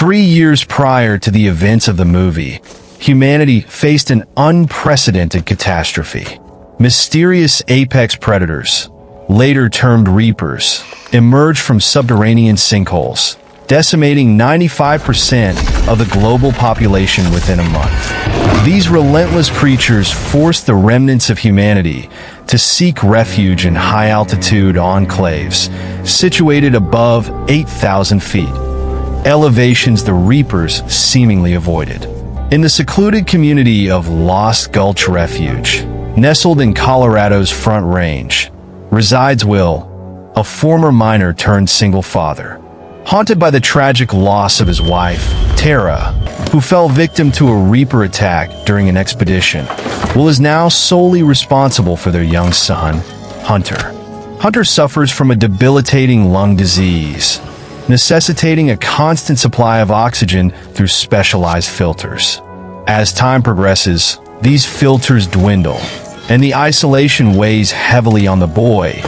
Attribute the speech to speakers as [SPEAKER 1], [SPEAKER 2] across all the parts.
[SPEAKER 1] 3 years prior to the events of the movie, humanity faced an unprecedented catastrophe. Mysterious apex predators, later termed reapers, emerged from subterranean sinkholes, decimating 95% of the global population within a month. These relentless creatures forced the remnants of humanity to seek refuge in high-altitude enclaves situated above 8,000 feet, elevations the reapers seemingly avoided. In the secluded community of Lost Gulch Refuge, nestled in Colorado's Front Range, resides Will, a former miner turned single father. Haunted by the tragic loss of his wife, Tara, who fell victim to a reaper attack during an expedition, Will is now solely responsible for their young son, Hunter. Hunter suffers from a debilitating lung disease, necessitating a constant supply of oxygen through specialized filters. As time progresses, these filters dwindle, and the isolation weighs heavily on the boy,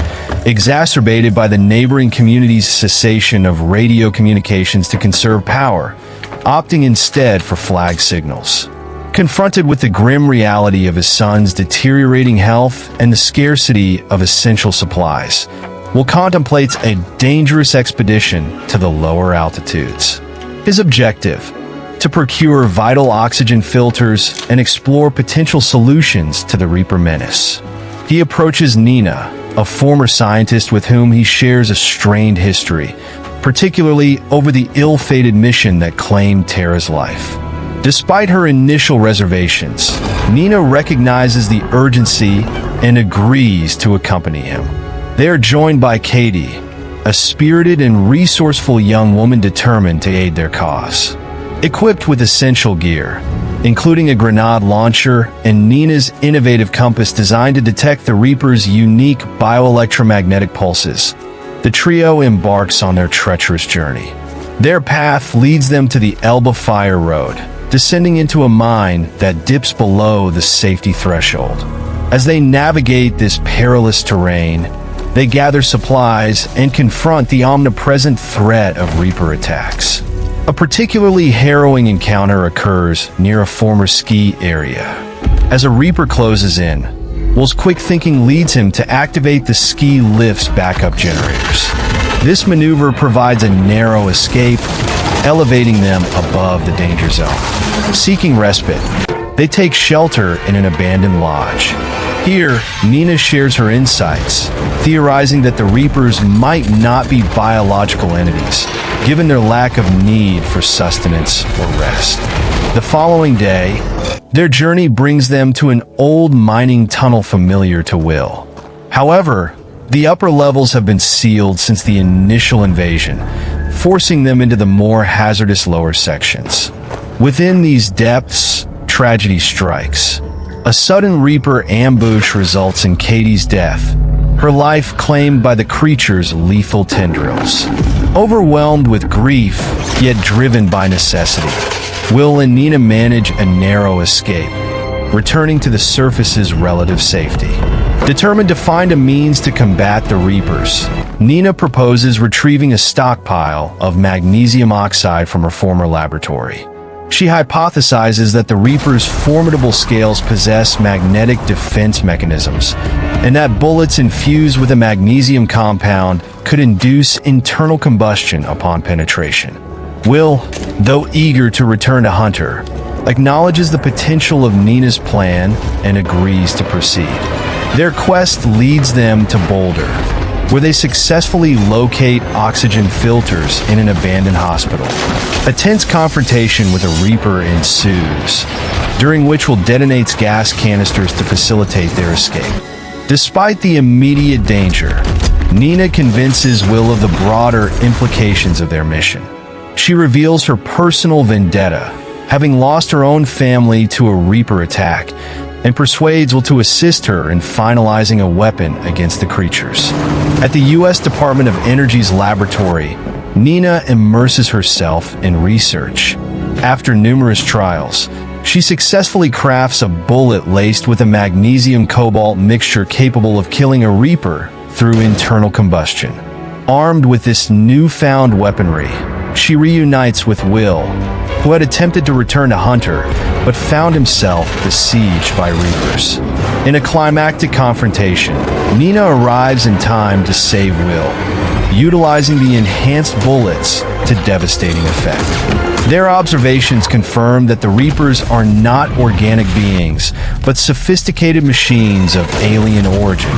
[SPEAKER 1] exacerbated by the neighboring community's cessation of radio communications to conserve power, opting instead for flag signals. Confronted with the grim reality of his son's deteriorating health and the scarcity of essential supplies, Will contemplates a dangerous expedition to the lower altitudes. His objective: to procure vital oxygen filters and explore potential solutions to the Reaper menace. He approaches Nina, a former scientist with whom he shares a strained history, particularly over the ill-fated mission that claimed Tara's life. Despite her initial reservations, Nina recognizes the urgency and agrees to accompany him. They are joined by Katie, a spirited and resourceful young woman determined to aid their cause. Equipped with essential gear, including a grenade launcher and Nina's innovative compass designed to detect the Reaper's unique bioelectromagnetic pulses, the trio embarks on their treacherous journey. Their path leads them to the Elba Fire Road, descending into a mine that dips below the safety threshold. As they navigate this perilous terrain, they gather supplies and confront the omnipresent threat of Reaper attacks. A particularly harrowing encounter occurs near a former ski area. As a Reaper closes in, Will's quick thinking leads him to activate the ski lift's backup generators. This maneuver provides a narrow escape, elevating them above the danger zone. Seeking respite, they take shelter in an abandoned lodge. Here, Nina shares her insights, theorizing that the Reapers might not be biological entities, given their lack of need for sustenance or rest. The following day, their journey brings them to an old mining tunnel familiar to Will. However, the upper levels have been sealed since the initial invasion, forcing them into the more hazardous lower sections. Within these depths, tragedy strikes. A sudden Reaper ambush results in Katie's death, her life claimed by the creature's lethal tendrils. Overwhelmed with grief, yet driven by necessity, Will and Nina manage a narrow escape, returning to the surface's relative safety. Determined to find a means to combat the Reapers, Nina proposes retrieving a stockpile of magnesium oxide from her former laboratory. She hypothesizes that the Reaper's formidable scales possess magnetic defense mechanisms, and that bullets infused with a magnesium compound could induce internal combustion upon penetration. Will, though eager to return to Hunter, acknowledges the potential of Nina's plan and agrees to proceed. Their quest leads them to Boulder, where they successfully locate oxygen filters in an abandoned hospital. A tense confrontation with a Reaper ensues, during which Will detonates gas canisters to facilitate their escape. Despite the immediate danger, Nina convinces Will of the broader implications of their mission. She reveals her personal vendetta, having lost her own family to a Reaper attack, and persuades Will to assist her in finalizing a weapon against the creatures. At the U.S. Department of Energy's laboratory, Nina immerses herself in research. After numerous trials, she successfully crafts a bullet laced with a magnesium-cobalt mixture capable of killing a Reaper through internal combustion. Armed with this newfound weaponry, she reunites with Will, who had attempted to return to Hunter, but found himself besieged by Reapers. In a climactic confrontation, Nina arrives in time to save Will, utilizing the enhanced bullets to devastating effect. Their observations confirm that the Reapers are not organic beings, but sophisticated machines of alien origin,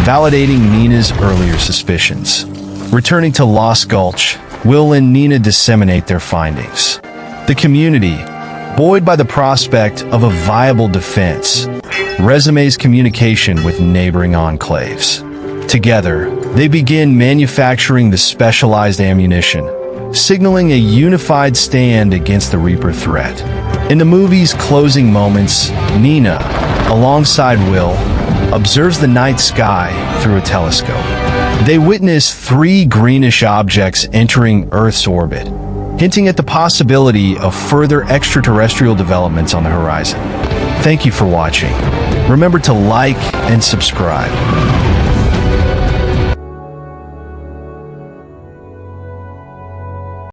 [SPEAKER 1] validating Nina's earlier suspicions. Returning to Lost Gulch, Will and Nina disseminate their findings. The community, buoyed by the prospect of a viable defense, resumes communication with neighboring enclaves. Together, they begin manufacturing the specialized ammunition, signaling a unified stand against the Reaper threat. In the movie's closing moments, Nina, alongside Will, observes the night sky through a telescope. They witness 3 greenish objects entering Earth's orbit, hinting at the possibility of further extraterrestrial developments on the horizon. Thank you for watching. Remember to like and subscribe.